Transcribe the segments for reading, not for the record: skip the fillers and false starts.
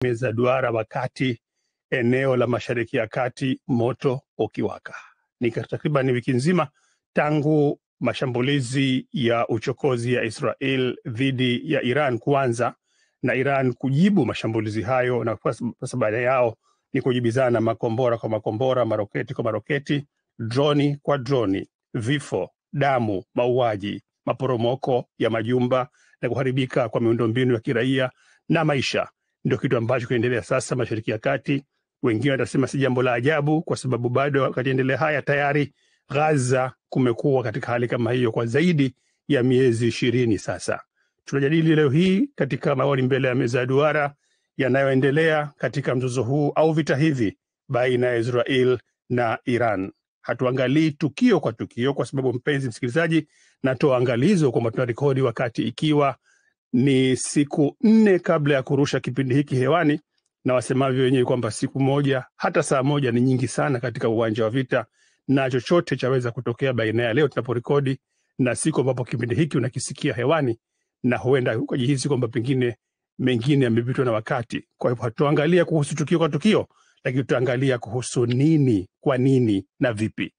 meza duara wakati eneo la Mashariki ya Kati moto ukiwaka. Ni takriban wiki nzima tangu mashambulizi ya uchokozi ya Israel dhidi ya Iran kuanza na Iran kujibu mashambulizi hayo, na sasa baada yao ni kujibizana makombora kwa makombora, maroketi kwa maroketi, droni kwa droni, vifo, damu, mauaji, maporomoko ya majumba na kuharibika kwa miundombinu ya kiraia na maisha. Ndio kitu ambacho kinaendelea sasa Mashariki ya Kati. Wengine watasema si jambo la ajabu kwa sababu bado wakati endelea haya tayari Gaza kumekuwa katika hali kama hiyo kwa zaidi ya miezi 20 sasa. Tunajadili leo hii katika maoni mbele ya meza ya duara yanayoendelea katika mzozo huu au vita hivi baina ya Israel na Iran. Hatuangalii tukio kwa tukio kwa sababu, mpenzi msikilizaji, natoa angalizo kwamba tunarekodi wakati ikiwa ni siku 4 kabla ya kurusha kipindi hiki hewani, na wasemavyo wenyewe kwamba siku moja hata saa moja ni nyingi sana katika uwanja wa vita, na chochote chaweza kutokea baina ya leo tunaporekodi na siku ambapo kipindi hiki unakisikia hewani, na huenda ukajihisi kwamba pengine mengine yamepitwa na wakati. Kwa hivyo hatuangalia kuhusu tukio kwa tukio, lakini tutaangalia kuhusu nini, kwa nini na vipi.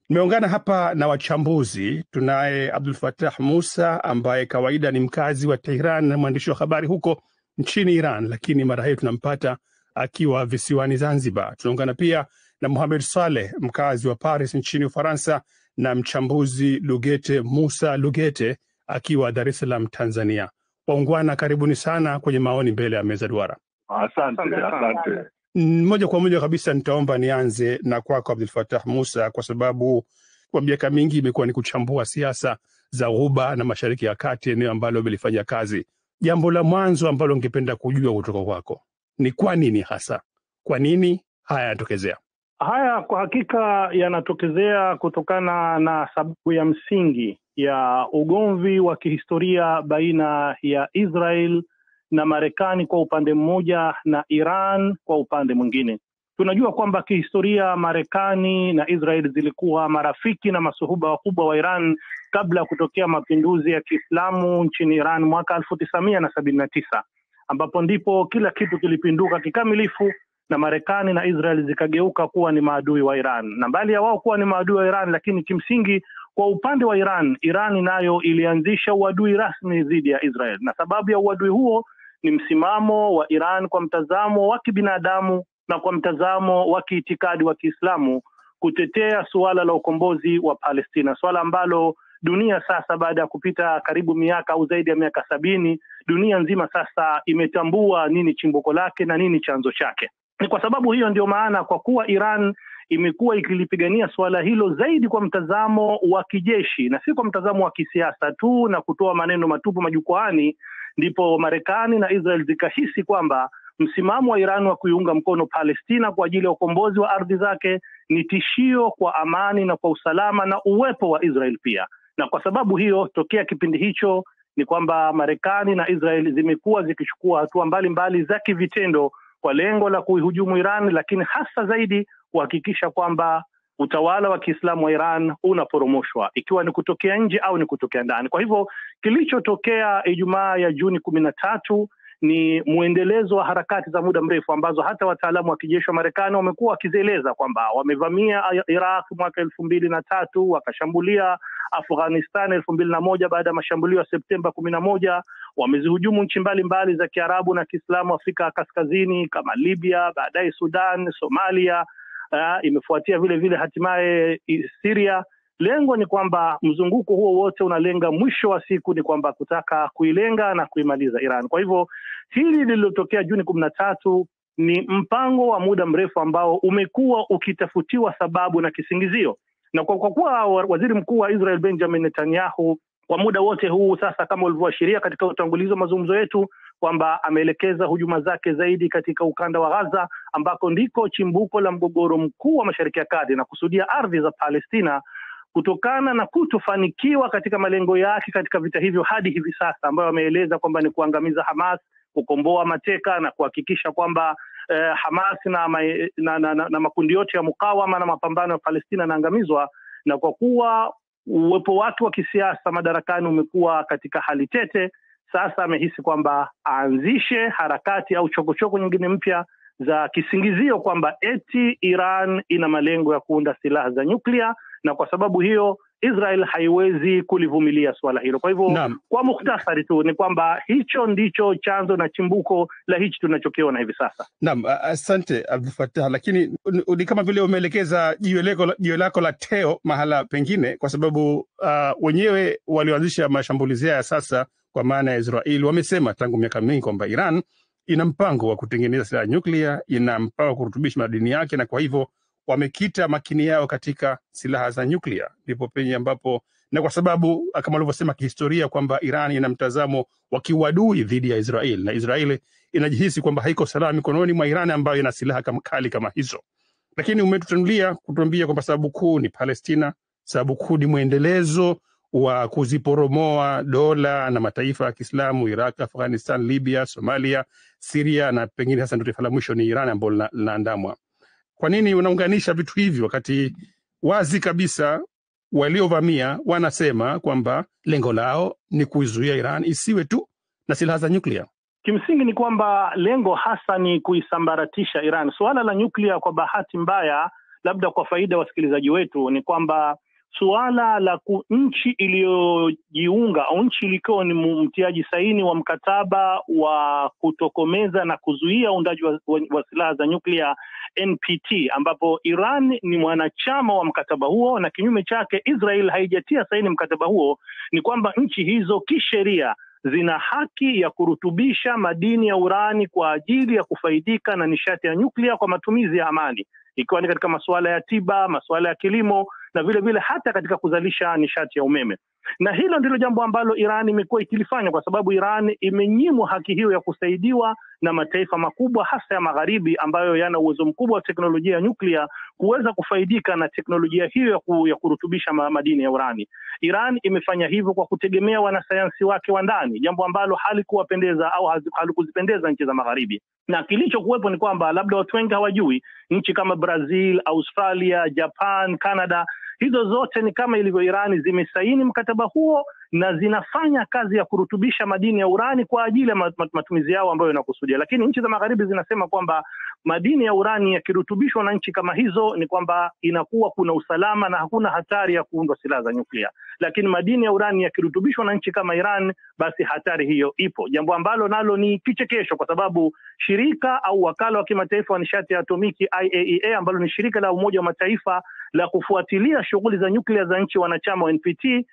Nimeungana hapa na wachambuzi. Tunaye Abdul Fattah Musa ambaye kawaida ni mkazi wa Tehran na mwandishi wa habari huko nchini Iran, lakini mara hii tunampata akiwa visiwani Zanzibar. Tunaungana pia na Mohamed Saleh, mkazi wa Paris nchini Ufaransa, na mchambuzi Lugete Musa Lugete akiwa Dar es Salaam, Tanzania. Waungwana, karibuni sana kwenye maoni mbele ya meza duara. Asante. Moja kwa moja kabisa nitaomba nianze na kwako Abdul Fattah Musa, kwa sababu kwa miaka mingi imekuwa ni kuchambua siasa za Ghuba na Mashariki ya Kati, eneo ambalo umelifanya kazi. Jambo la mwanzo ambalo ungependa kujua kutoka kwako ni kwa nini hasa, kwa nini haya yanatokezea? Haya kwa hakika yanatokezea kutokana na sababu ya msingi ya ugomvi wa kihistoria baina ya Israel na Marekani kwa upande mmoja na Iran kwa upande mwingine. Tunajua kwamba kihistoria Marekani na Israel zilikuwa marafiki na masuhuba wakubwa wa Iran kabla ya kutokea mapinduzi ya Kiislamu nchini Iran mwaka 1979, ambapo ndipo kila kitu kilipinduka kikamilifu na Marekani na Israel zikageuka kuwa ni maadui wa Iran. Na mbali ya wao kuwa ni maadui wa Iran, lakini kimsingi kwa upande wa Iran nayo ilianzisha uadui rasmi dhidi ya Israel, na sababu ya uadui huo ni msimamo wa Iran kwa mtazamo wa kibinadamu na kwa mtazamo wa kiitikadi wa Kiislamu kutetea suala la ukombozi wa Palestina, suala ambalo dunia sasa baada ya kupita karibu miaka au zaidi ya miaka 70, dunia nzima sasa imetambua nini chimbuko lake na nini chanzo chake. Ni kwa sababu hiyo ndio maana, kwa kuwa Iran imekuwa ikilipigania suala hilo zaidi kwa mtazamo wa kijeshi na si kwa mtazamo wa kisiasa tu na kutoa maneno matupu majukwaani, ndipo Marekani na Israel zikahisi kwamba msimamo wa Iran wa kuiunga mkono Palestina kwa ajili ya ukombozi wa ardhi zake ni tishio kwa amani na kwa usalama na uwepo wa Israel pia. Na kwa sababu hiyo, tokea kipindi hicho ni kwamba Marekani na Israel zimekuwa zikichukua hatua mbalimbali za kivitendo kwa lengo la kuihujumu Iran, lakini hasa zaidi kuhakikisha kwamba utawala wa Kiislamu wa Iran unaporomoshwa, ikiwa ni kutokea nje au ni kutokea ndani. Kwa hivyo kilichotokea Ijumaa ya Juni 13 ni muendelezo wa harakati za muda mrefu ambazo hata wataalamu wa kijeshi wa Marekani wamekuwa wakizieleza kwamba wamevamia Iraq mwaka 2003, wakashambulia Afghanistan 2001 baada ya mashambulio ya Septemba 11, wamezihujumu nchi mbalimbali za Kiarabu na Kiislamu Afrika Kaskazini kama Libya, baadaye Sudan, Somalia, imefuatia vile vile hatimaye Syria. Lengo ni kwamba mzunguko huo wote unalenga mwisho wa siku ni kwamba kutaka kuilenga na kuimaliza Iran. Kwa hivyo hili lililotokea Juni 13 ni mpango wa muda mrefu ambao umekuwa ukitafutiwa sababu na kisingizio. Na kwa kuwa waziri mkuu wa Israel Benjamin Netanyahu kwa muda wote huu sasa, kama ulivyoashiria katika utangulizi wa mazungumzo yetu, kwamba ameelekeza hujuma zake zaidi katika ukanda wa Gaza ambako ndiko chimbuko la mgogoro mkuu wa Mashariki ya Kati na kusudia ardhi za Palestina, kutokana na kutofanikiwa katika malengo yake katika vita hivyo hadi hivi sasa, ambayo ameeleza kwamba ni kuangamiza Hamas, kukomboa mateka na kuhakikisha kwamba Hamas na makundi yote ya mukawama na mapambano ya Palestina yanaangamizwa. Na kwa kuwa uwepo wake wa kisiasa madarakani umekuwa katika hali tete, sasa amehisi kwamba aanzishe harakati au chokochoko nyingine mpya za kisingizio kwamba eti Iran ina malengo ya kuunda silaha za nyuklia, na kwa sababu hiyo Israel haiwezi kulivumilia swala hilo. Kwa hivyo kwa mukhtasari tu ni kwamba hicho ndicho chanzo na chimbuko la hichi tunachokiona hivi sasa. Naam, asante Abdul Fattah, lakini ni kama vile umeelekeza jiwe lako la teo mahala pengine, kwa sababu wenyewe walioanzisha mashambulizi haya sasa kwa maana ya Israel wamesema tangu miaka mingi kwamba Iran ina mpango wa kutengeneza silaha nyuklia, ina mpango wa kurutubisha madini yake, na kwa hivyo wamekita makini yao katika silaha za nyuklia. Ndipo penye ambapo, na kwa sababu kama walivyosema kihistoria kwamba Iran ina mtazamo wa kiuadui dhidi ya Israel, na Israel inajihisi kwamba haiko salama mikononi mwa Iran ambayo ina silaha kali kama hizo. Lakini umetutangulia kutuambia kwamba sababu kuu ni Palestina, sababu kuu ni mwendelezo wa kuziporomoa dola na mataifa ya Kiislamu, Iraq, Afghanistan, Libya, Somalia, Syria, na pengine sasa ndio taifa la mwisho ni Iran ambalo linaandamwa. Kwa nini unaunganisha vitu hivi wakati wazi kabisa waliovamia wanasema kwamba lengo lao ni kuizuia Iran isiwe tu na silaha za nyuklia? Kimsingi ni kwamba lengo hasa ni kuisambaratisha Iran. Suala la nyuklia, kwa bahati mbaya, labda kwa faida ya wasikilizaji wetu, ni kwamba suala la nchi iliyojiunga au nchi ilikuwa ni mtiaji saini wa mkataba wa kutokomeza na kuzuia uundaji wa silaha za nyuklia NPT, ambapo Iran ni mwanachama wa mkataba huo, na kinyume chake Israel haijatia saini mkataba huo, ni kwamba nchi hizo kisheria zina haki ya kurutubisha madini ya urani kwa ajili ya kufaidika na nishati ya nyuklia kwa matumizi ya amani, ikiwa ni katika masuala ya tiba, masuala ya kilimo, na vile vile hata katika kuzalisha nishati ya umeme. Na hilo ndilo jambo ambalo Iran imekuwa ikilifanya, kwa sababu Iran imenyimwa haki hiyo ya kusaidiwa na mataifa makubwa hasa ya magharibi ambayo yana uwezo mkubwa wa teknolojia ya nyuklia kuweza kufaidika na teknolojia hiyo ya kurutubisha madini ya urani. Iran imefanya hivyo kwa kutegemea wanasayansi wake wa ndani, jambo ambalo halikuwapendeza au halikuzipendeza nchi za magharibi. Na kilichokuwepo ni kwamba, labda watu wengi hawajui, nchi kama Brazil, Australia, Japan, Canada, hizo zote ni kama ilivyo Irani zimesaini mkataba huo na zinafanya kazi ya kurutubisha madini ya urani kwa ajili ya matumizi yao ambayo yanakusudia. Lakini nchi za magharibi zinasema kwamba madini ya urani yakirutubishwa na nchi kama hizo ni kwamba inakuwa kuna usalama na hakuna hatari ya kuundwa silaha za nyuklia. Lakini madini ya urani yakirutubishwa na nchi kama Iran, basi hatari hiyo ipo. Jambo ambalo nalo ni kichekesho, kwa sababu shirika au wakala wa kimataifa wa nishati ya atomiki IAEA, ambalo ni shirika la Umoja wa Mataifa la kufuatilia shughuli za nyuklia za nchi wanachama wa NPT,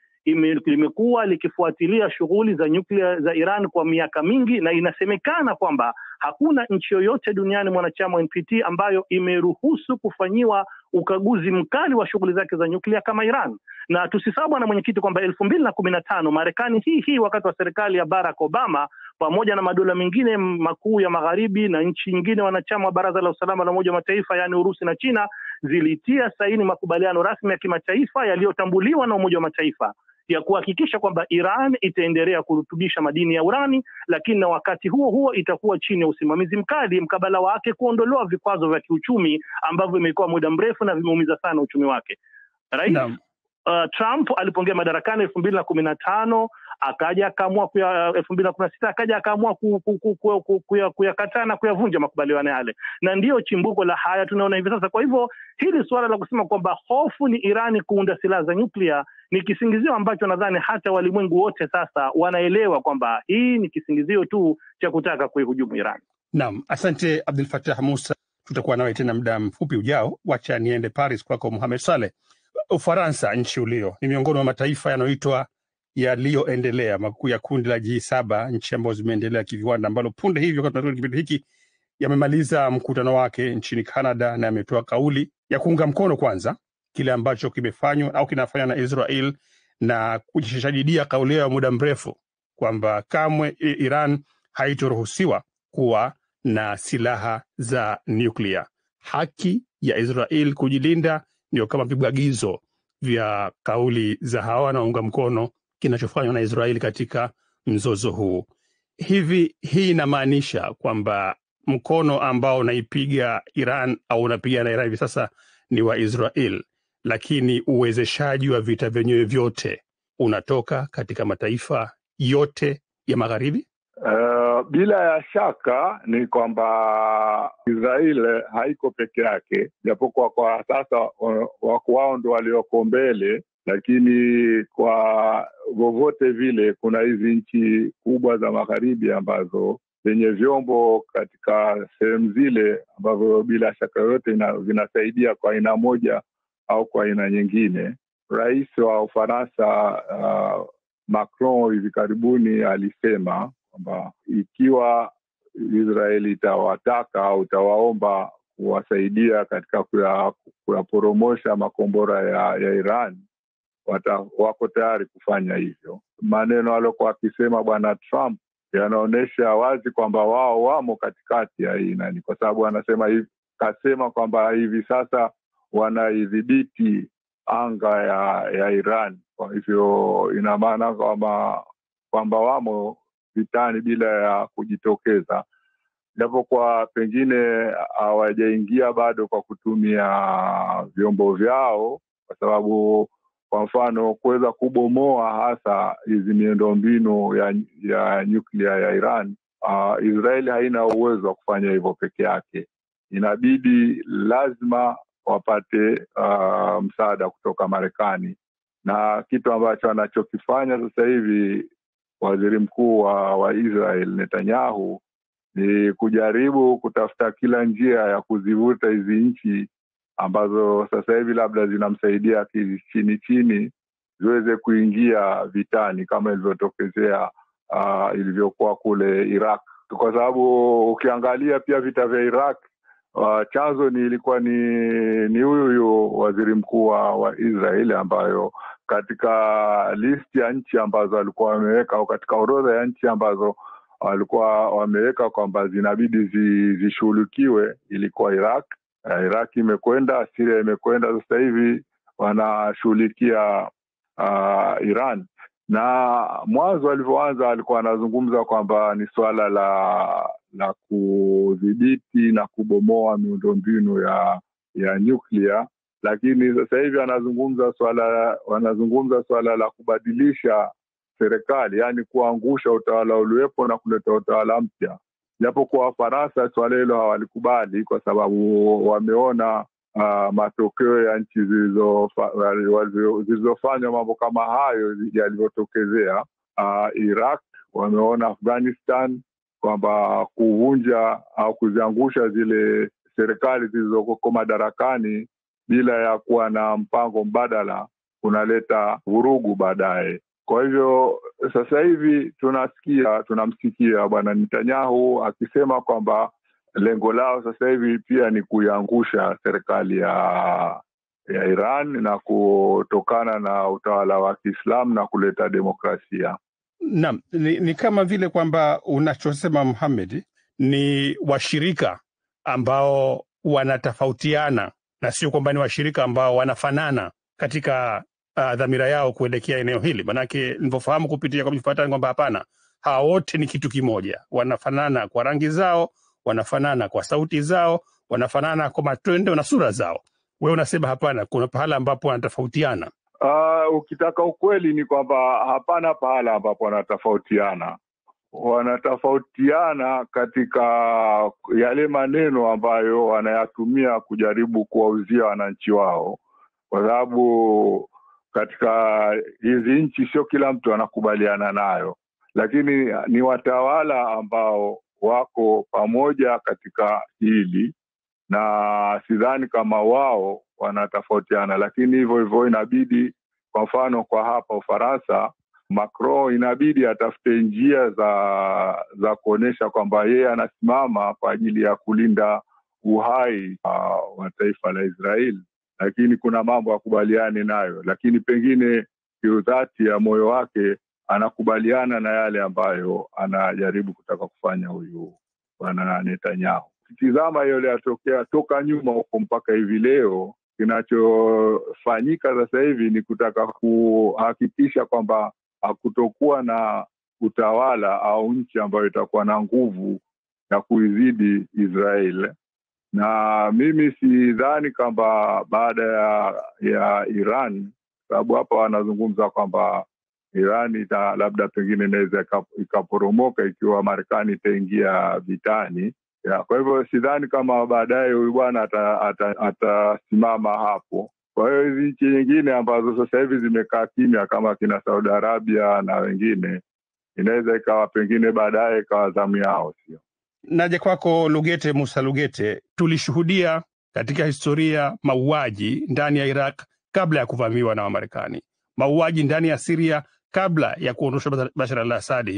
limekuwa likifuatilia shughuli za nyuklia za Iran kwa miaka mingi, na inasemekana kwamba hakuna nchi yoyote duniani mwanachama wa NPT ambayo imeruhusu kufanyiwa ukaguzi mkali wa shughuli zake za nyuklia kama Iran. Na tusisahau bwana mwenyekiti kwamba 2015 Marekani hii wakati wa serikali ya Barack Obama, pamoja na madola mengine makuu ya magharibi na nchi nyingine wanachama wa Baraza la Usalama la Umoja wa Mataifa, yani Urusi na China, zilitia saini makubaliano rasmi ya kimataifa yaliyotambuliwa na Umoja wa Mataifa ya kuhakikisha kwamba Iran itaendelea kurutubisha madini ya urani, lakini na wakati huo huo itakuwa chini ya usimamizi mkali, mkabala wake kuondolewa vikwazo vya kiuchumi ambavyo vimekuwa muda mrefu na vimeumiza sana uchumi wake. Rais Trump alipoingia madarakani 2015, akaja akaamua 2016 akaja akaamua kuyakataa na kuyavunja makubaliano yale, na ndiyo chimbuko la haya tunaona hivi sasa. Kwa hivyo hili suala la kusema kwamba hofu ni Irani kuunda silaha za nyuklia ni kisingizio ambacho nadhani hata walimwengu wote sasa wanaelewa kwamba hii ni kisingizio tu cha kutaka kuihujumu Iran. Naam, asante Abdul Fattah Musa, tutakuwa nawe tena muda mfupi ujao. Wacha niende Paris kwako Mohamed Saleh. Ufaransa, nchi ulio ni miongoni mwa mataifa yanayoitwa yaliyoendelea, makuu ya kundi la G7, nchi ambazo zimeendelea kiviwanda, ambalo punde hivyo wakati tunatoka kipindi hiki yamemaliza mkutano wake nchini Canada na yametoa kauli ya kuunga mkono kwanza kile ambacho kimefanywa au kinafanywa na Israel na kujishadidia kauli ya muda mrefu kwamba kamwe Iran haitoruhusiwa kuwa na silaha za nyuklia. Haki ya Israel kujilinda ndio kama vibwagizo vya kauli za hawa wanaunga mkono kinachofanywa na Israeli katika mzozo huu. Hii inamaanisha kwamba mkono ambao unaipiga Iran au unapiga na Iran hivi sasa ni wa Israel, lakini uwezeshaji wa vita vyenyewe vyote unatoka katika mataifa yote ya Magharibi? Bila ya shaka ni kwamba Israel haiko peke yake, japokuwa kwa sasa wako wao ndo walioko mbele, lakini kwa vovote vile kuna hizi nchi kubwa za Magharibi ambazo zenye vyombo katika sehemu zile ambavyo bila shaka yote vinasaidia kwa aina moja au kwa aina nyingine. Rais wa Ufaransa Macron hivi karibuni alisema kwamba ikiwa Israeli itawataka au itawaomba kuwasaidia katika kuyaporomosha makombora ya Iran, wako tayari kufanya hivyo. Maneno aliyokuwa akisema bwana Trump yanaonyesha wazi kwamba wao wamo katikati ya hii nani, kwa sababu anasema hivi, kasema kwamba hivi sasa wanaidhibiti anga ya Iran. Kwa hivyo ina maana kwamba wamo vitani bila ya kujitokeza, japo kwa pengine hawajaingia bado kwa kutumia vyombo vyao, kwa sababu kwa mfano kuweza kubomoa hasa hizi miundombinu ya nyuklia ya Iran, Israeli haina uwezo wa kufanya hivyo peke yake. Inabidi lazima wapate msaada kutoka Marekani, na kitu ambacho anachokifanya sasa hivi waziri mkuu wa Israel Netanyahu ni kujaribu kutafuta kila njia ya kuzivuta hizi nchi ambazo sasa hivi labda zinamsaidia chini chini ziweze kuingia vitani kama ilivyotokezea ilivyokuwa kule Iraq, kwa sababu ukiangalia pia vita vya Iraq chanzo ilikuwa ni huyu waziri mkuu wa Israeli, ambayo katika listi ya nchi ambazo alikuwa wameweka au katika orodha ya nchi ambazo walikuwa wameweka kwamba zinabidi zishughulikiwe ilikuwa Iraq. Iraq imekwenda, Syria imekwenda, sasa hivi wanashughulikia Iran. Na mwanzo alivyoanza alikuwa anazungumza kwamba ni swala la kudhibiti na kubomoa miundombinu ya nyuklia, lakini sasa hivi wanazungumza swala la kubadilisha serikali, yani kuangusha utawala uliopo na kuleta utawala mpya. Japo kwa Faransa swala hilo hawalikubali, kwa sababu wameona matokeo ya nchi zilizofanya mambo kama hayo yalivyotokezea. Iraq, wameona Afghanistan, kwamba kuvunja au kuziangusha zile serikali zilizoko madarakani bila ya kuwa na mpango mbadala kunaleta vurugu baadaye. Kwa hivyo sasa hivi tunamsikia bwana Netanyahu akisema kwamba lengo lao sasa hivi pia ni kuiangusha serikali ya Iran na kutokana na utawala wa Kiislamu na kuleta demokrasia. Naam, ni kama vile kwamba unachosema Mohamed ni washirika ambao wanatofautiana na sio kwamba ni washirika ambao wanafanana katika dhamira yao kuelekea eneo hili. Manake nilivyofahamu kupitia kwa mfuatani kwamba hapana, hawa wote ni kitu kimoja, wanafanana kwa rangi zao, wanafanana kwa sauti zao, wanafanana kwa matendo na sura zao. Wewe unasema hapana, kuna pahala ambapo wanatofautiana. Ukitaka ukweli ni kwamba hapana pahala ambapo wanatofautiana katika yale maneno ambayo wanayatumia kujaribu kuwauzia wananchi wao, kwa sababu katika hizi nchi sio kila mtu anakubaliana nayo, lakini ni watawala ambao wako pamoja katika hili, na sidhani kama wao wanatofautiana. Lakini hivyo inabidi, kwa mfano kwa hapa Ufaransa, Macron inabidi atafute njia za kuonesha kwamba yeye anasimama kwa ajili ya kulinda uhai wa taifa la Israeli, lakini kuna mambo hakubaliani nayo, lakini pengine kiudhati ya moyo wake anakubaliana na yale ambayo anajaribu kutaka kufanya huyu bwana Netanyahu. Tizama yale yatokea toka nyuma huko mpaka hivi leo, kinachofanyika sasa hivi ni kutaka kuhakikisha kwamba hakutokuwa na utawala au nchi ambayo itakuwa na nguvu ya kuizidi Israel. Na mimi sidhani kwamba baada ya Iran, sababu hapa wanazungumza kwamba Irani labda pengine inaweza ikaporomoka ikiwa Marekani itaingia vitani. Kwa hivyo sidhani kama baadaye huyu bwana atasimama hapo. Kwa hiyo hizi nchi nyingine ambazo sasa hivi zimekaa kimya kama kina Saudi Arabia na wengine, inaweza ikawa pengine baadaye ikawa zamu yao, sio? Naje kwako Lugete, Musa Lugete, tulishuhudia katika historia mauaji ndani ya Iraq kabla ya kuvamiwa na Wamarekani, mauaji ndani ya Syria kabla ya kuondoshwa Bashar al-Assad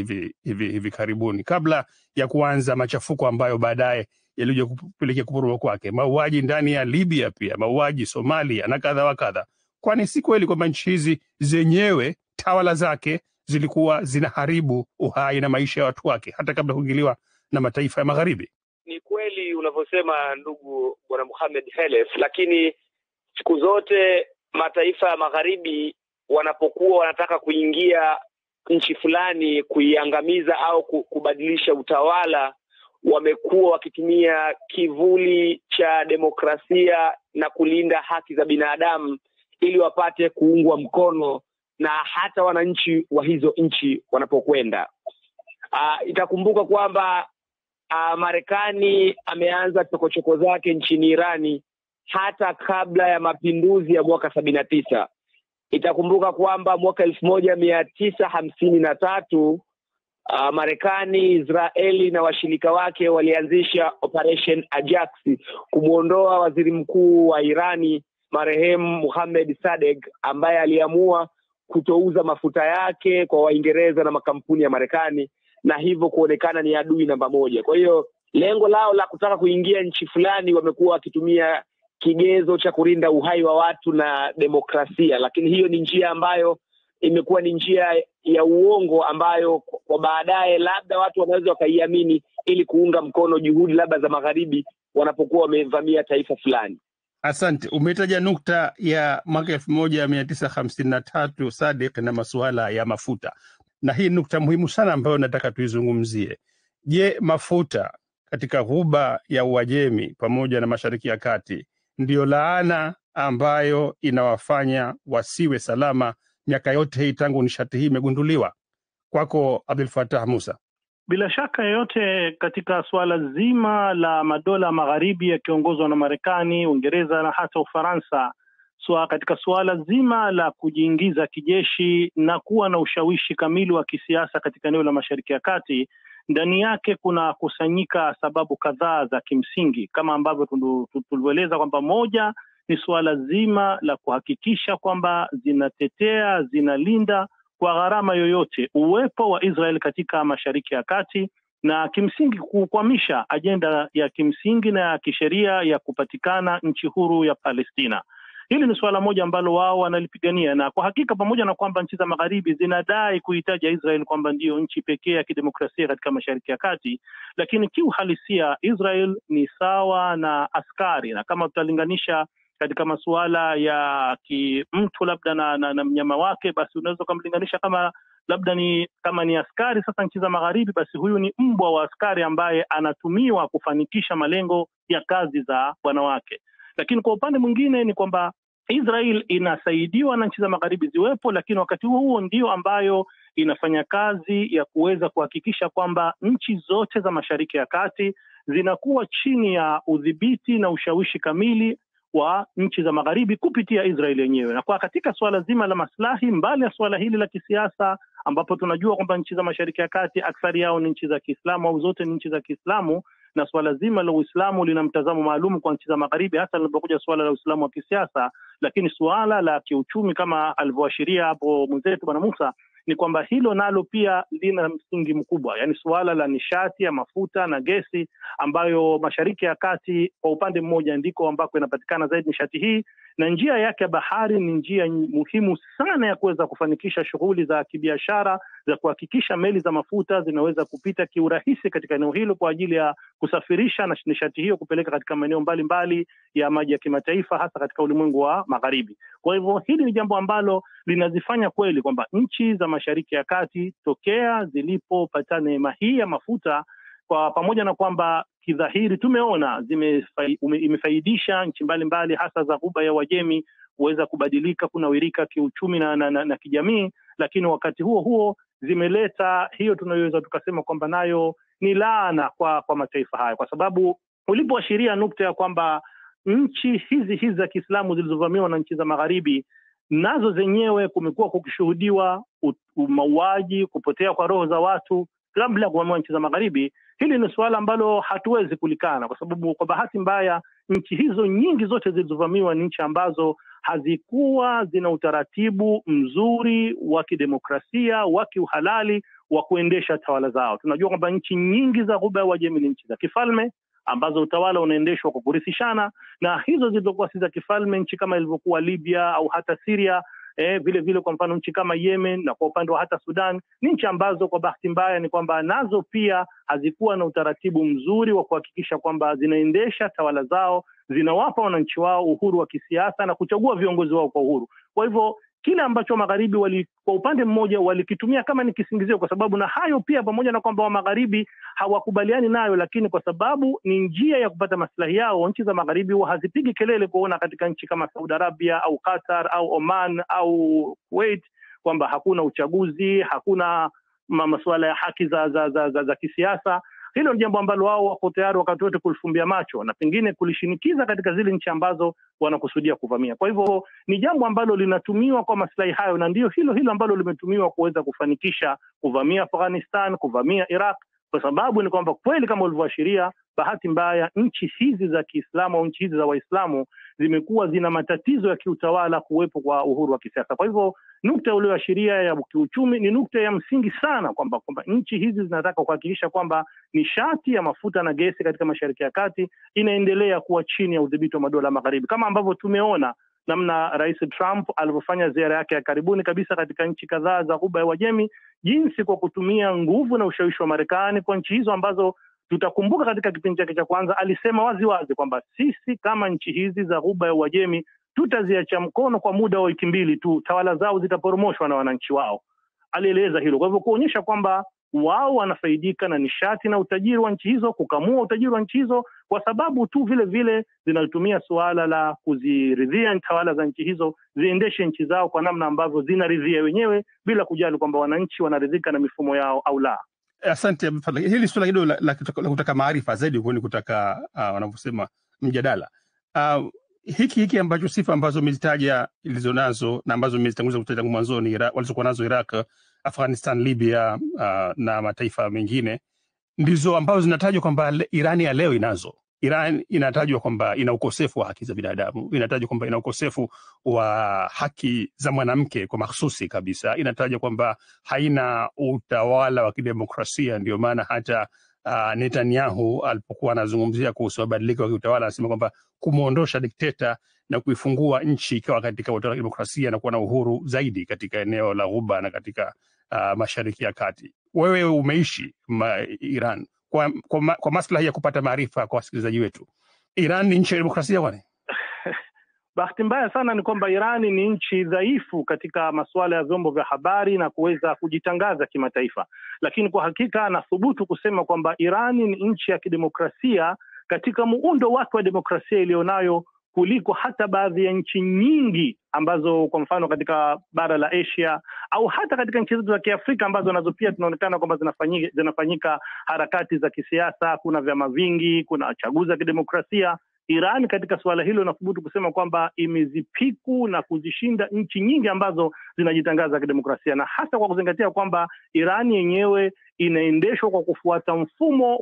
hivi karibuni, kabla ya kuanza machafuko ambayo baadaye yalikuja kupelekea kuporomoka kwake, mauaji ndani ya Libya, pia mauaji Somalia na kadha wa kadha. Kwani si kweli kwamba nchi hizi zenyewe tawala zake zilikuwa zinaharibu uhai na maisha ya watu wake hata kabla kuingiliwa na mataifa ya magharibi? Ni kweli unavyosema ndugu bwana Mohamed Khelef, lakini siku zote mataifa ya magharibi wanapokuwa wanataka kuingia nchi fulani kuiangamiza au kubadilisha utawala, wamekuwa wakitumia kivuli cha demokrasia na kulinda haki za binadamu ili wapate kuungwa mkono na hata wananchi wa hizo nchi wanapokwenda. Itakumbuka kwamba Marekani ameanza chokochoko zake nchini Irani hata kabla ya mapinduzi ya mwaka 79. Itakumbuka kwamba mwaka 1953 Marekani, Israeli na washirika wake walianzisha Operation Ajax kumuondoa waziri mkuu wa Irani marehemu Mohammad Sadegh, ambaye aliamua kutouza mafuta yake kwa Waingereza na makampuni ya Marekani, na hivyo kuonekana ni adui namba moja. Kwa hiyo lengo lao la kutaka kuingia nchi fulani, wamekuwa wakitumia kigezo cha kulinda uhai wa watu na demokrasia, lakini hiyo ni njia ambayo imekuwa ni njia ya uongo ambayo kwa baadaye labda watu wanaweza wakaiamini ili kuunga mkono juhudi labda za magharibi wanapokuwa wamevamia taifa fulani. Asante. Umetaja nukta ya mwaka 1953 Sadegh na masuala ya mafuta, na hii nukta muhimu sana ambayo nataka tuizungumzie. Je, mafuta katika ghuba ya Uajemi pamoja na Mashariki ya Kati ndiyo laana ambayo inawafanya wasiwe salama miaka yote hii tangu nishati hii imegunduliwa? Kwako Abdul Fattah Musa. Bila shaka yoyote, katika suala zima la madola magharibi yakiongozwa na Marekani, Uingereza na hata Ufaransa, katika suala zima la kujiingiza kijeshi na kuwa na ushawishi kamili wa kisiasa katika eneo la Mashariki ya Kati, ndani yake kuna kusanyika sababu kadhaa za kimsingi, kama ambavyo tulivyoeleza kwamba moja ni suala zima la kuhakikisha kwamba zinatetea, zinalinda kwa gharama yoyote uwepo wa Israel katika Mashariki ya Kati, na kimsingi kukwamisha ajenda ya kimsingi na ya kisheria ya kupatikana nchi huru ya Palestina. Hili ni suala moja ambalo wao wanalipigania, na kwa hakika pamoja na kwamba nchi za magharibi zinadai kuhitaja Israel kwamba ndiyo nchi pekee ya kidemokrasia katika Mashariki ya Kati, lakini kiuhalisia Israel ni sawa na askari, na kama tutalinganisha katika masuala ya kimtu labda na mnyama wake, basi unaweza kumlinganisha kama labda kama ni askari sasa nchi za magharibi, basi huyu ni mbwa wa askari ambaye anatumiwa kufanikisha malengo ya kazi za bwana wake. Lakini kwa upande mwingine ni kwamba Israel inasaidiwa na nchi za magharibi ziwepo, lakini wakati huo ndio ambayo inafanya kazi ya kuweza kuhakikisha kwamba nchi zote za Mashariki ya Kati zinakuwa chini ya udhibiti na ushawishi kamili wa nchi za magharibi kupitia Israel yenyewe. Na kwa katika suala zima la maslahi, mbali ya suala hili la kisiasa ambapo tunajua kwamba nchi za Mashariki ya Kati akthari yao ni nchi za Kiislamu au zote ni nchi za Kiislamu, na suala zima la Uislamu lina mtazamo maalum kwa nchi za magharibi hasa linapokuja suala la Uislamu wa kisiasa, lakini suala la kiuchumi kama alivyoashiria hapo mwenzetu bwana Musa ni kwamba hilo nalo pia lina msingi mkubwa, yani suala la nishati ya mafuta na gesi, ambayo Mashariki ya Kati kwa upande mmoja ndiko ambako inapatikana zaidi nishati hii, na njia yake ya bahari ni njia muhimu sana ya kuweza kufanikisha shughuli za kibiashara za kuhakikisha meli za mafuta zinaweza kupita kiurahisi katika eneo hilo kwa ajili ya kusafirisha na nishati hiyo kupeleka katika maeneo mbalimbali ya maji ya kimataifa, hasa katika ulimwengu wa magharibi. Kwa hivyo hili ni jambo ambalo linazifanya kweli kwamba nchi za Mashariki ya Kati tokea zilipopata neema hii ya mafuta, kwa pamoja na kwamba kidhahiri tumeona imefaidisha nchi mbalimbali hasa za ghuba ya Uajemi kuweza kubadilika, kunawirika kiuchumi na kijamii, lakini wakati huo huo zimeleta hiyo tunayoweza tukasema kwamba nayo ni laana kwa mataifa haya, kwa sababu ulipoashiria nukta ya kwamba nchi hizi za Kiislamu zilizovamiwa na nchi za magharibi, nazo zenyewe kumekuwa kukishuhudiwa mauaji, kupotea kwa roho za watu kabla ya kuvamiwa nchi za magharibi. Hili ni suala ambalo hatuwezi kulikana, kwa sababu kwa bahati mbaya nchi hizo nyingi zote zilizovamiwa ni nchi ambazo hazikuwa zina utaratibu mzuri wa kidemokrasia, wa kiuhalali wa kuendesha tawala zao. Tunajua kwamba nchi nyingi za Ghuba ya Uajemi ni nchi za kifalme ambazo utawala unaendeshwa kwa kurithishana, na hizo zilizokuwa si za kifalme, nchi kama ilivyokuwa Libya au hata Syria, vile vile kwa mfano nchi kama Yemen, na kwa upande wa hata Sudan, ni nchi ambazo kwa bahati mbaya ni kwamba nazo pia hazikuwa na utaratibu mzuri wa kuhakikisha kwamba zinaendesha tawala zao, zinawapa wananchi wao uhuru wa kisiasa na kuchagua viongozi wao kwa uhuru. Kwa hivyo kile ambacho magharibi kwa upande mmoja walikitumia kama ni kisingizio, kwa sababu na hayo pia pamoja na kwamba wa magharibi hawakubaliani nayo, lakini kwa sababu ni njia ya kupata maslahi yao, nchi za magharibi hazipigi kelele kuona katika nchi kama Saudi Arabia au Qatar au Oman au Kuwait kwamba hakuna uchaguzi, hakuna masuala ya haki za kisiasa. Hilo ni jambo ambalo wao wako tayari wakati wote kulifumbia macho na pengine kulishinikiza katika zile nchi ambazo wanakusudia kuvamia. Kwa hivyo ni jambo ambalo linatumiwa kwa maslahi hayo, na ndio hilo ambalo limetumiwa kuweza kufanikisha kuvamia Afghanistan, kuvamia Iraq, kwa sababu ni kwamba kweli kama ulivyoashiria, bahati mbaya nchi hizi za Kiislamu au nchi hizi za Waislamu zimekuwa zina matatizo ya kiutawala, kuwepo kwa uhuru wa kisiasa. Kwa hivyo nukta ulioashiria ya kiuchumi ni nukta ya msingi sana, kwamba nchi hizi zinataka kuhakikisha kwamba nishati ya mafuta na gesi katika Mashariki ya Kati inaendelea kuwa chini ya udhibiti wa madola magharibi, kama ambavyo tumeona namna Rais Trump alivyofanya ziara yake ya karibuni kabisa katika nchi kadhaa za Ghuba ya Uajemi, jinsi kwa kutumia nguvu na ushawishi wa Marekani kwa nchi hizo ambazo tutakumbuka katika kipindi chake cha kwanza alisema wazi kwamba sisi kama nchi hizi za Ghuba ya Uajemi tutaziacha mkono kwa muda wa wiki 2 tu, tawala zao zitaporomoshwa na wananchi wao. Alieleza hilo, kwa hivyo kuonyesha kwamba wao wanafaidika na nishati na utajiri wa nchi hizo, kukamua utajiri wa nchi hizo, kwa sababu tu vile vile zinatumia suala la kuziridhia tawala za nchi hizo ziendeshe nchi zao kwa namna ambavyo zinaridhia wenyewe, bila kujali kwamba wananchi wanaridhika na mifumo yao au la. Asante. Hili suala kidogo la kutaka maarifa zaidi, kwani kutaka wanavyosema mjadala. Hiki ambacho sifa ambazo umezitaja ilizonazo na ambazo umezitanguliza kutaja mwanzoni, walizokuwa nazo Iraq, Afghanistan, Libya na mataifa mengine, ndizo ambazo zinatajwa kwamba Irani ya leo inazo. Iran inatajwa kwamba ina ukosefu wa haki za binadamu, inatajwa kwamba ina ukosefu wa haki za mwanamke kwa mahsusi kabisa, inatajwa kwamba haina utawala wa kidemokrasia. Ndio maana hata Netanyahu alipokuwa anazungumzia kuhusu mabadiliko ya kiutawala anasema kwamba kumuondosha dikteta na kuifungua nchi ikawa katika utawala wa demokrasia na kuwa na uhuru zaidi katika eneo la Ghuba na katika Mashariki ya Kati. Wewe umeishi Iran, kwa maslahi ya kupata maarifa kwa wasikilizaji wetu, Iran ni nchi ya demokrasia kwani? Bahati mbaya sana ni kwamba Iran ni nchi dhaifu katika masuala ya vyombo vya habari na kuweza kujitangaza kimataifa, lakini kwa hakika nathubutu kusema kwamba Iran ni nchi ya kidemokrasia katika muundo wake wa demokrasia ilionayo kuliko hata baadhi ya nchi nyingi ambazo kwa mfano katika bara la Asia au hata katika nchi zetu za Kiafrika ambazo nazo pia tunaonekana kwamba zinafanyika harakati za kisiasa, kuna vyama vingi, kuna chaguzi za kidemokrasia. Iran katika suala hilo nathubutu kusema kwamba imezipiku na kuzishinda nchi nyingi ambazo zinajitangaza kidemokrasia, na hasa kwa kuzingatia kwamba Iran yenyewe inaendeshwa kwa kufuata mfumo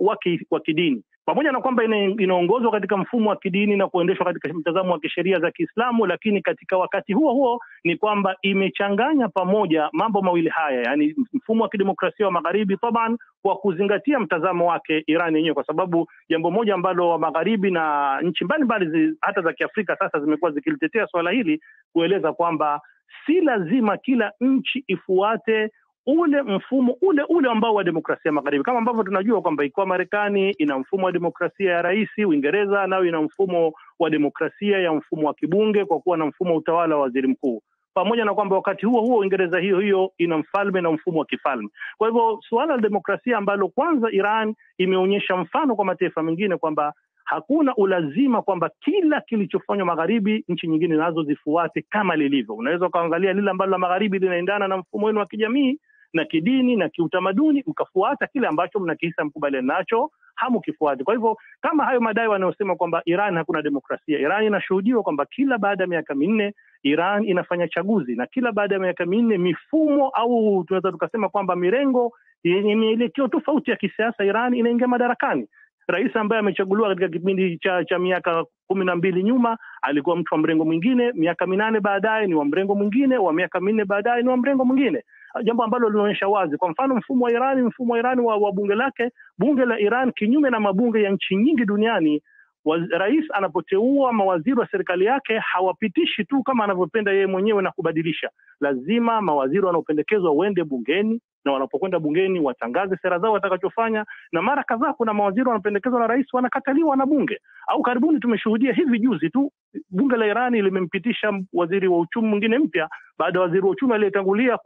wa kidini, pamoja na kwamba inaongozwa katika mfumo wa kidini na kuendeshwa katika mtazamo wa kisheria za Kiislamu, lakini katika wakati huo ni kwamba imechanganya pamoja mambo mawili haya, yani mfumo wa kidemokrasia wa magharibi taban, kwa kuzingatia mtazamo wake Iran yenyewe, kwa sababu jambo moja ambalo wa magharibi na nchi mbalimbali hata za Kiafrika sasa zimekuwa zikilitetea swala hili, kueleza kwamba si lazima kila nchi ifuate ule mfumo ule ambao wa demokrasia magharibi, kama ambavyo tunajua kwamba ikiwa Marekani ina mfumo wa demokrasia ya rais, Uingereza nayo ina mfumo wa demokrasia ya mfumo wa kibunge kwa kuwa na mfumo wa utawala wa waziri mkuu, pamoja na kwamba wakati huo Uingereza hiyo ina mfalme na mfumo wa kifalme. Kwa hivyo suala la demokrasia ambalo kwanza Iran imeonyesha mfano kwa mataifa mengine kwamba hakuna ulazima kwamba kila kilichofanywa magharibi nchi nyingine nazo zifuate kama lilivyo. Unaweza ukaangalia lile ambalo la magharibi linaendana na mfumo wenu wa kijamii na kidini na kiutamaduni, mkafuata kile ambacho mnakihisa mkubaliana nacho, hamukifuati. Kwa hivyo kama hayo madai wanayosema kwamba Iran hakuna demokrasia, Iran inashuhudiwa kwamba kila baada ya miaka minne Iran inafanya chaguzi, na kila baada ya miaka minne mifumo au tunaweza tukasema kwamba mirengo yenye mielekeo tofauti ya kisiasa Iran inaingia madarakani. Rais ambaye amechaguliwa katika kipindi cha miaka 12 nyuma alikuwa mtu wa mrengo mwingine, miaka 8 baadaye ni wa mrengo mwingine, wa miaka 4 baadaye ni wa mrengo mwingine, jambo ambalo linaonyesha wazi. Kwa mfano mfumo wa Iran wa bunge lake, bunge la Iran kinyume na mabunge ya nchi nyingi duniani, rais anapoteua mawaziri wa serikali yake hawapitishi tu kama anavyopenda yeye mwenyewe na kubadilisha. Lazima mawaziri wanaopendekezwa waende bungeni, na wanapokwenda bungeni watangaze sera zao watakachofanya, na mara kadhaa kuna mawaziri wanapendekezwa na rais wanakataliwa na bunge. Au karibuni tumeshuhudia hivi juzi tu bunge la Irani limempitisha waziri wa uchumi mwingine mpya baada ya waziri wa uchumi aliyetangulia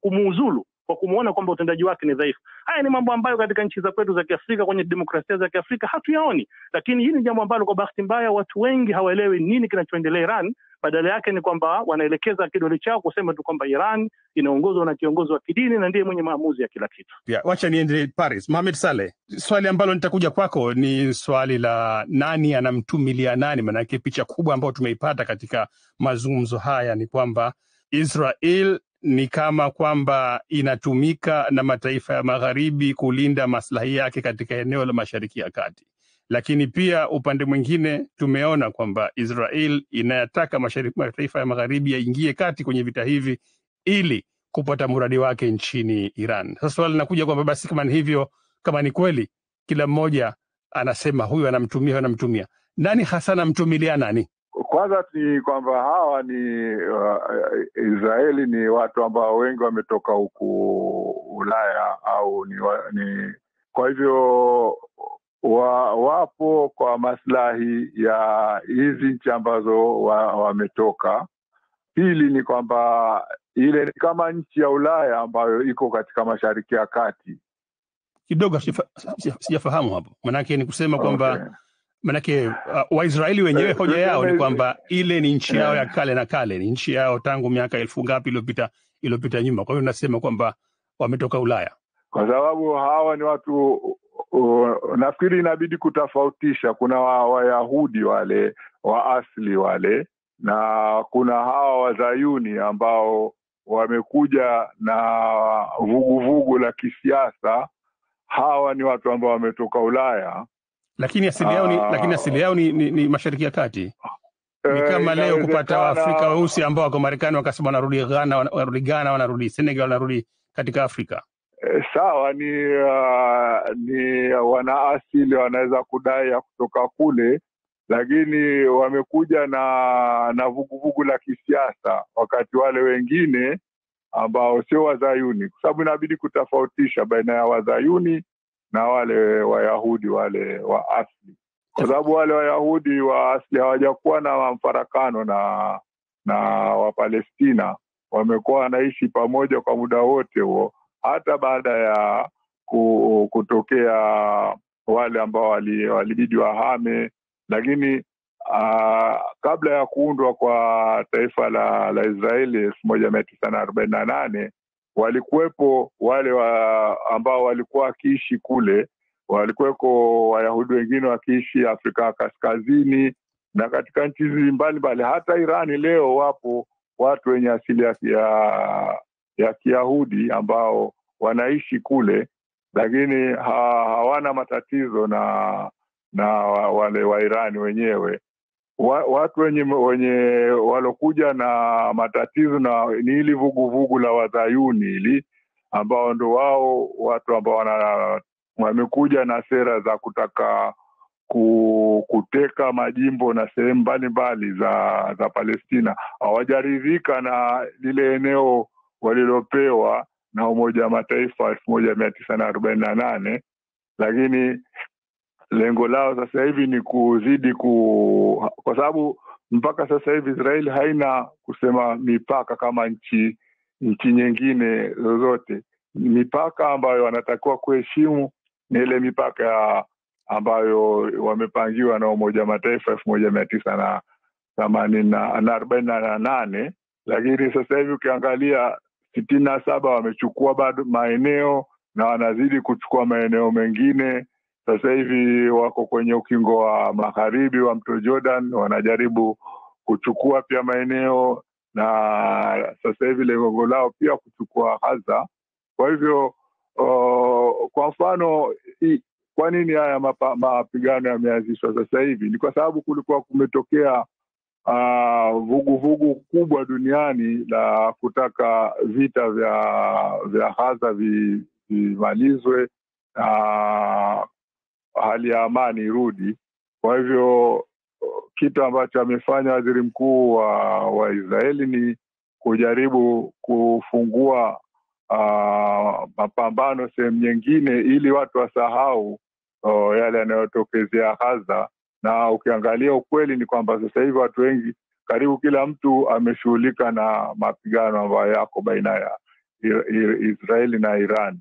kumuuzulu kwa kumuona kwamba utendaji wake ni dhaifu. Haya ni mambo ambayo katika nchi za kwetu za Kiafrika, kwenye demokrasia za Kiafrika hatuyaoni, lakini hili ni jambo ambalo kwa bahati mbaya watu wengi hawaelewi nini kinachoendelea Iran. Badala yake ni kwamba wanaelekeza kidole chao kusema tu kwamba Iran inaongozwa na kiongozi wa kidini na ndiye mwenye maamuzi ya kila kitu. Wacha niende Paris. Mohamed Saleh, swali ambalo nitakuja kwako ni swali la nani anamtumilia nani. Maanake picha kubwa ambayo tumeipata katika mazungumzo haya ni kwamba Israel ni kama kwamba inatumika na mataifa ya magharibi kulinda maslahi yake katika eneo la Mashariki ya Kati. Lakini pia upande mwingine tumeona kwamba Israel inayataka mataifa ya magharibi yaingie kati kwenye vita hivi ili kupata muradi wake nchini Iran. Sasa swali linakuja kwamba basi kama ni hivyo, kama ni kweli kila mmoja anasema huyu anamtumia, nani hasa anamtumilia nani? Kwanza ni kwamba hawa ni Israeli ni watu ambao wengi wametoka huku Ulaya au ni kwa hivyo wapo kwa maslahi ya hizi nchi ambazo wametoka. Pili ni kwamba ile ni kama nchi ya Ulaya ambayo iko katika Mashariki ya Kati. Kidogo sijafahamu hapo. Manake ni kusema kwamba manake Waisraeli wenyewe hoja yao ni kwamba ile ni nchi yao ya kale na kale, ni nchi yao tangu miaka 1000 ngapi iliyopita nyuma. Kwa hiyo nasema kwamba wametoka Ulaya. Kwa sababu hawa ni watu nafikiri inabidi kutofautisha. Kuna Wayahudi wale wa asili wale, na kuna hawa Wazayuni ambao wamekuja na vuguvugu la kisiasa. Hawa ni watu ambao wametoka Ulaya, lakini asili yao ni Mashariki ya Kati. Ni kama leo kupata Waafrika weusi ambao wako Marekani wakasema wanarudi Ghana, wanarudi Senegal, wanarudi katika Afrika. Sawa, ni wana asili wanaweza kudai ya kutoka kule, lakini wamekuja na vuguvugu la kisiasa, wakati wale wengine ambao sio Wazayuni, kwa sababu inabidi kutofautisha baina ya Wazayuni na wale Wayahudi wale wa asili, kwa sababu wale Wayahudi wa asili hawajakuwa na mfarakano na Wapalestina. Wamekuwa wanaishi pamoja kwa muda wote huo, hata baada ya kutokea wale ambao walibidi wahame. Lakini kabla ya kuundwa kwa taifa la Israeli 1948 walikuwepo wale ambao walikuwa wakiishi kule. Walikuweko Wayahudi wengine wakiishi Afrika Kaskazini na katika nchi mbalimbali. Hata Irani leo wapo watu wenye asili ya Kiyahudi ambao wanaishi kule, lakini hawana matatizo na wale wa Irani wenyewe. Watu wenye walokuja na matatizo ni ili vuguvugu la Wazayuni ili ambao ndo wao watu ambao wamekuja na sera za kutaka kuteka majimbo na sehemu mbalimbali za Palestina. Hawajaridhika na lile eneo walilopewa na Umoja wa Mataifa 1948, lakini lengo lao sasa hivi ni kuzidi kwa sababu mpaka sasa hivi Israeli haina kusema mipaka kama nchi nyingine zozote. Mipaka ambayo wanatakiwa kuheshimu ni ile mipaka ambayo wamepangiwa na Umoja wa Mataifa 1948, lakini sasa hivi ukiangalia 67 wamechukua bado maeneo na wanazidi kuchukua maeneo mengine. Sasa hivi wako kwenye ukingo wa magharibi wa mto Jordan, wanajaribu kuchukua pia maeneo, na sasa hivi lengo lao pia kuchukua Gaza. Kwa hivyo kwa mfano, kwa nini haya mapigano yameanzishwa sasa hivi? Ni kwa sababu kulikuwa kumetokea vuguvugu kubwa duniani la kutaka vita vya Gaza vimalizwe na hali ya amani irudi. Kwa hivyo kitu ambacho amefanya waziri mkuu wa Israeli ni kujaribu kufungua mapambano sehemu nyingine ili watu wasahau yale yanayotokezea Gaza. Na ukiangalia ukweli ni kwamba sasa hivi watu wengi, karibu kila mtu ameshughulika na mapigano ambayo yako baina ya Israeli na Iran.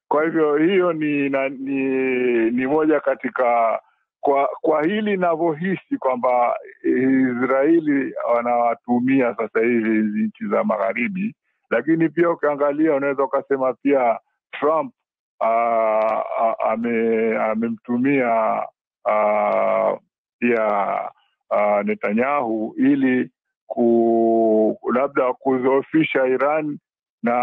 Kwa hivyo hiyo ni moja katika kwa hili ninavyohisi kwamba Israeli wanawatumia sasa hivi nchi za magharibi. Lakini pia ukiangalia unaweza ukasema pia Trump amemtumia pia Netanyahu ili labda kudhoofisha Iran, na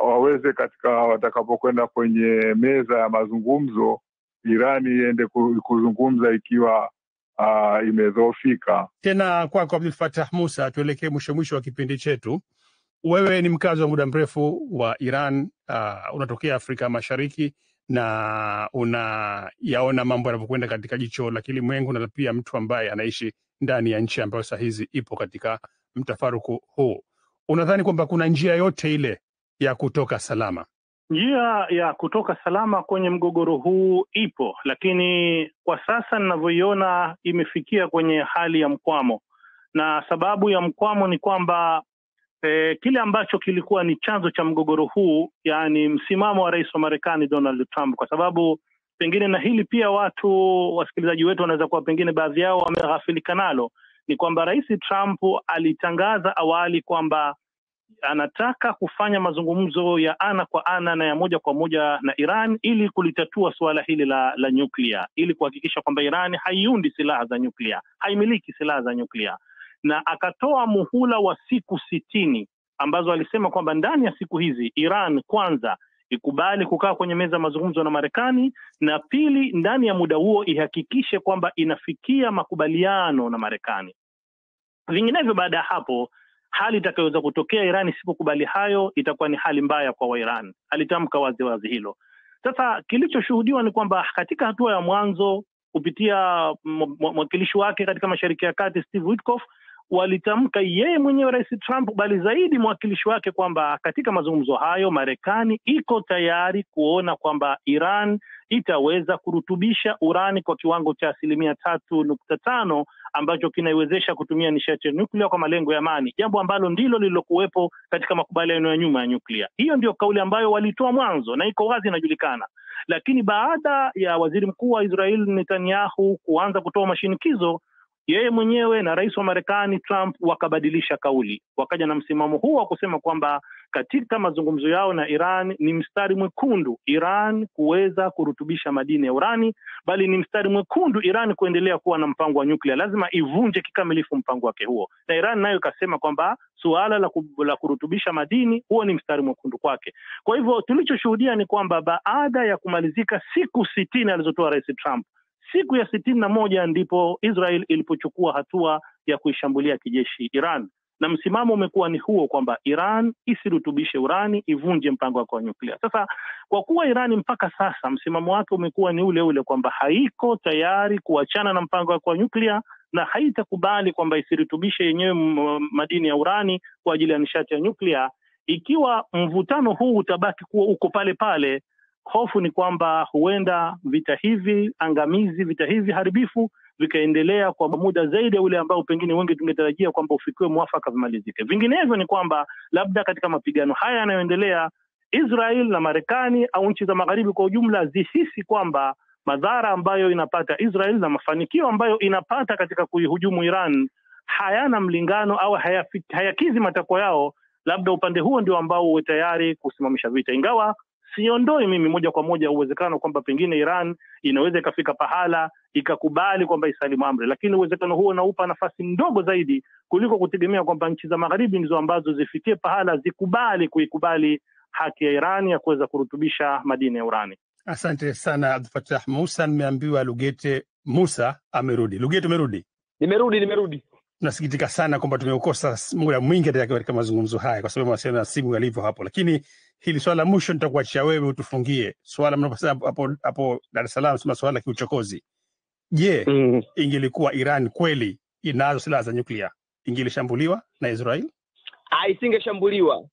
waweze katika watakapokwenda kwenye meza ya mazungumzo Iran iende kuzungumza ikiwa imedhoofika. Tena kwako Abdul Fattah Musa, tuelekee mwisho wa kipindi chetu. Wewe ni mkazi wa muda mrefu wa Iran, unatokea Afrika Mashariki na unayaona mambo yanavyokwenda katika jicho la kilimwengu, na pia mtu ambaye anaishi ndani ya nchi ambayo saa hizi ipo katika mtafaruku huu. Unadhani kwamba kuna njia yote ile ya kutoka salama? Njia ya kutoka salama kwenye mgogoro huu ipo, lakini kwa sasa ninavyoiona imefikia kwenye hali ya mkwamo, na sababu ya mkwamo ni kwamba kile ambacho kilikuwa ni chanzo cha mgogoro huu, yani msimamo wa rais wa Marekani Donald Trump, kwa sababu pengine na hili pia wasikilizaji wetu wanaweza kuwa pengine baadhi yao wameghafilika nalo, ni kwamba rais Trump alitangaza awali kwamba anataka kufanya mazungumzo ya ana kwa ana na ya moja kwa moja na Iran ili kulitatua suala hili la nyuklia, ili kuhakikisha kwamba Iran haiundi silaha za nyuklia, haimiliki silaha za nyuklia. Na akatoa muhula wa siku 60 ambazo alisema kwamba ndani ya siku hizi Iran kwanza ikubali kukaa kwenye meza mazungumzo na Marekani, na pili, ndani ya muda huo ihakikishe kwamba inafikia makubaliano na Marekani. Vinginevyo baada ya hapo hali itakayoweza kutokea Iran isipokubali hayo itakuwa ni hali mbaya kwa Wairan. Alitamka wazi hilo. Sasa kilichoshuhudiwa ni kwamba katika hatua ya mwanzo kupitia mwakilishi wake katika Mashariki ya Kati Steve Witkoff, walitamka yeye mwenyewe rais Trump, bali zaidi mwakilishi wake, kwamba katika mazungumzo hayo Marekani iko tayari kuona kwamba Iran itaweza kurutubisha urani kwa kiwango cha 3.5 ambacho kinaiwezesha kutumia nishati ya nyuklia kwa malengo ya amani, jambo ambalo ndilo lililokuwepo katika makubaliano ya nyuma ya nyuklia. Hiyo ndio kauli ambayo walitoa mwanzo na iko wazi inajulikana. Lakini baada ya waziri mkuu wa Israel Netanyahu kuanza kutoa mashinikizo, yeye mwenyewe na rais wa Marekani Trump wakabadilisha kauli, wakaja na msimamo huu wa kusema kwamba katika mazungumzo yao na Iran ni mstari mwekundu Iran kuweza kurutubisha madini ya urani, bali ni mstari mwekundu Iran kuendelea kuwa na mpango wa nyuklia, lazima ivunje kikamilifu mpango wake huo. Na Iran nayo ikasema kwamba suala la kurutubisha madini huo ni mstari mwekundu kwake. Kwa hivyo tulichoshuhudia ni kwamba baada ya kumalizika siku 60 alizotoa rais Trump, siku ya 61 ndipo Israel ilipochukua hatua ya kuishambulia kijeshi Iran, na msimamo umekuwa ni huo kwamba Iran isirutubishe urani, ivunje mpango wake wa nyuklia. Sasa kwa kuwa Iran mpaka sasa msimamo wake umekuwa ni ule kwamba haiko tayari kuachana na mpango wake wa nyuklia na haitakubali kwamba isirutubishe yenyewe madini ya urani kwa ajili ya nishati ya nyuklia, ikiwa mvutano huu utabaki kuwa uko pale pale, hofu ni kwamba huenda vita hivi angamizi, vita hivi haribifu vikaendelea kwa muda zaidi ya ule ambao pengine wengi tungetarajia kwamba ufikiwe mwafaka vimalizike. Vinginevyo ni kwamba labda katika mapigano haya yanayoendelea Israel na Marekani au nchi za magharibi kwa ujumla zihisi kwamba madhara ambayo inapata Israel na mafanikio ambayo inapata katika kuihujumu Iran hayana mlingano au hayakizi matakwa yao, labda upande huo ndio ambao uwe tayari kusimamisha vita. Ingawa siondoi mimi moja kwa moja uwezekano kwamba pengine Iran inaweza ikafika pahala ikakubali kwamba isalimu amri, lakini uwezekano huo unaupa nafasi ndogo zaidi kuliko kutegemea kwamba nchi za magharibi ndizo ambazo zifikie pahala kuikubali haki ya Iran ya kuweza kurutubisha madini ya urani. Asante sana Abdul Fattah Musa. Nimeambiwa Lugete Musa amerudi. Lugete, umerudi? Nimerudi. Nasikitika sana kwamba tumeukosa muda mwingi katika mazungumzo haya kwa sababu mawasiliano ya simu yalivyo hapo, lakini hili swala la mwisho nitakuachia wewe utufungie. Swala mnaposema hapo Dar es Salaam, sema swala la kiuchokozi. Je, ingelikuwa Iran kweli inazo silaha za nyuklia, ingelishambuliwa na Israel? Isingeshambuliwa.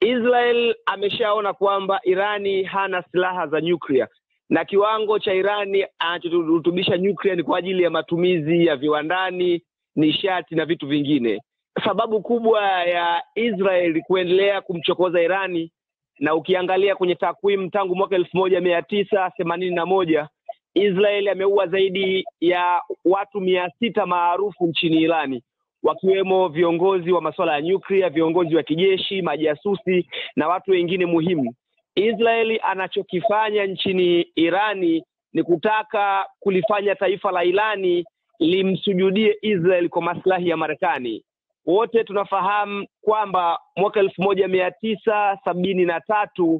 Israel ameshaona kwamba Irani hana silaha za nyuklia, na kiwango cha Irani anachoturutubisha nyuklia ni kwa ajili ya matumizi ya viwandani, nishati na vitu vingine. Sababu kubwa ya Israel kuendelea kumchokoza Irani, na ukiangalia kwenye takwimu tangu mwaka 1981 Israel ameua zaidi ya watu 600 maarufu nchini Irani, wakiwemo viongozi wa masuala ya nyuklia, viongozi wa kijeshi, majasusi na watu wengine muhimu. Israeli anachokifanya nchini Irani ni kutaka kulifanya taifa la Irani limsujudie Israel kwa maslahi ya Marekani. Wote tunafahamu kwamba mwaka 1973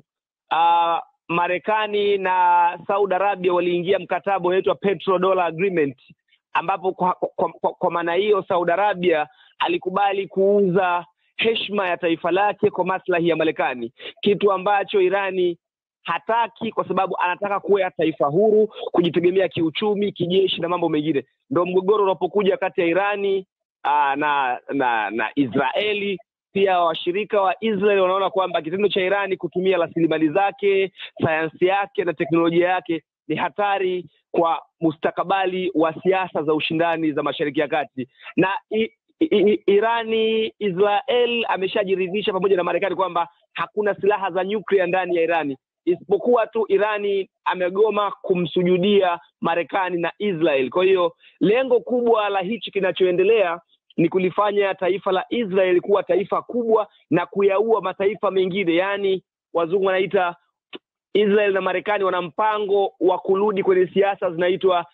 Marekani na Saudi Arabia waliingia mkataba unaitwa Petrodollar Agreement, ambapo kwa maana hiyo Saudi Arabia alikubali kuuza heshima ya taifa lake kwa maslahi ya Marekani, kitu ambacho Irani hataki kwa sababu anataka kuwa taifa huru, kujitegemea kiuchumi, kijeshi na mambo mengine. Ndio mgogoro unapokuja kati ya Irani na Israeli. Pia washirika wa Israeli wanaona kwamba kitendo cha Irani kutumia rasilimali zake, sayansi yake na teknolojia yake ni hatari kwa mustakabali wa siasa za ushindani za Mashariki ya Kati. Na Israel ameshajiridhisha pamoja na Marekani kwamba hakuna silaha za nyuklia ndani ya Irani, isipokuwa tu Irani amegoma kumsujudia Marekani na Israel. Kwa hiyo lengo kubwa la hichi kinachoendelea ni kulifanya taifa la Israel kuwa taifa kubwa na kuyaua mataifa mengine. Yani wazungu wanaita Israel na Marekani wana mpango wa kurudi kwenye siasa zinaitwa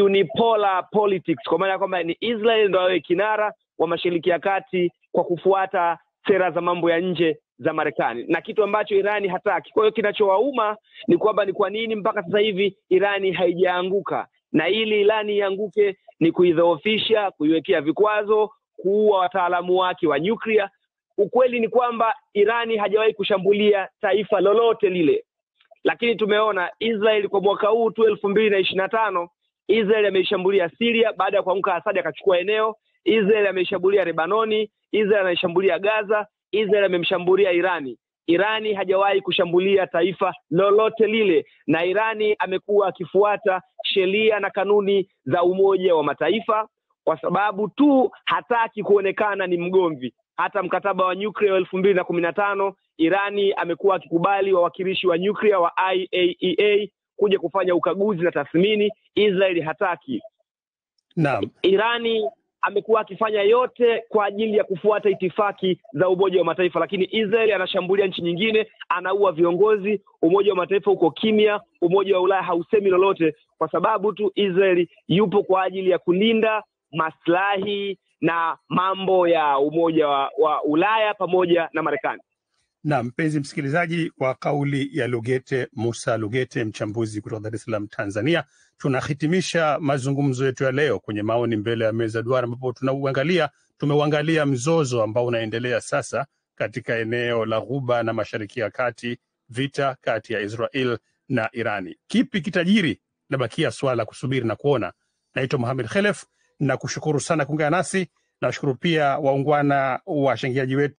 unipolar politics, kwa maana kwamba ni Israel ndio awe kinara wa Mashariki ya Kati kwa kufuata sera za mambo ya nje za Marekani, na kitu ambacho Irani hataki. Kwa hiyo kinachowauma ni kwamba ni kwa nini mpaka sasa hivi Irani haijaanguka, na ili Irani ianguke ni kuidhoofisha, kuiwekea vikwazo, kuua wataalamu wake wa nyuklia. Ukweli ni kwamba Irani hajawahi kushambulia taifa lolote lile, lakini tumeona Israel kwa mwaka huu tu 2025 Israel ameishambulia Syria baada ya kuanguka Assad akachukua eneo. Israel ameishambulia Lebanoni, Israel ameishambulia Gaza, Israel amemshambulia Irani. Irani hajawahi kushambulia taifa lolote lile, na Irani amekuwa akifuata sheria na kanuni za Umoja wa Mataifa kwa sababu tu hataki kuonekana ni mgomvi. Hata mkataba wa nyuklia wa 2015 Irani amekuwa akikubali wawakilishi wa nyuklia wa IAEA kuja kufanya ukaguzi na tathmini. Israeli hataki. Naam. Irani amekuwa akifanya yote kwa ajili ya kufuata itifaki za Umoja wa Mataifa, lakini Israeli anashambulia nchi nyingine, anaua viongozi. Umoja wa Mataifa uko kimya, Umoja wa Ulaya hausemi lolote kwa sababu tu Israeli yupo kwa ajili ya kulinda maslahi na mambo ya Umoja wa Ulaya pamoja na Marekani. Na mpenzi msikilizaji wa kauli ya Lugete Musa Lugete, mchambuzi kutoka Dar es Salaam, Tanzania, tunahitimisha mazungumzo yetu ya leo kwenye maoni mbele ya meza duara, ambapo tumeuangalia mzozo ambao unaendelea sasa katika eneo la Ghuba na Mashariki ya Kati, vita kati ya Israel na Irani. Kipi kitajiri? Nabakia swala kusubiri na kuona. Naitwa Mohamed Khelef, na kushukuru sana kuungana nasi. Nashukuru pia waungwana washangiaji wetu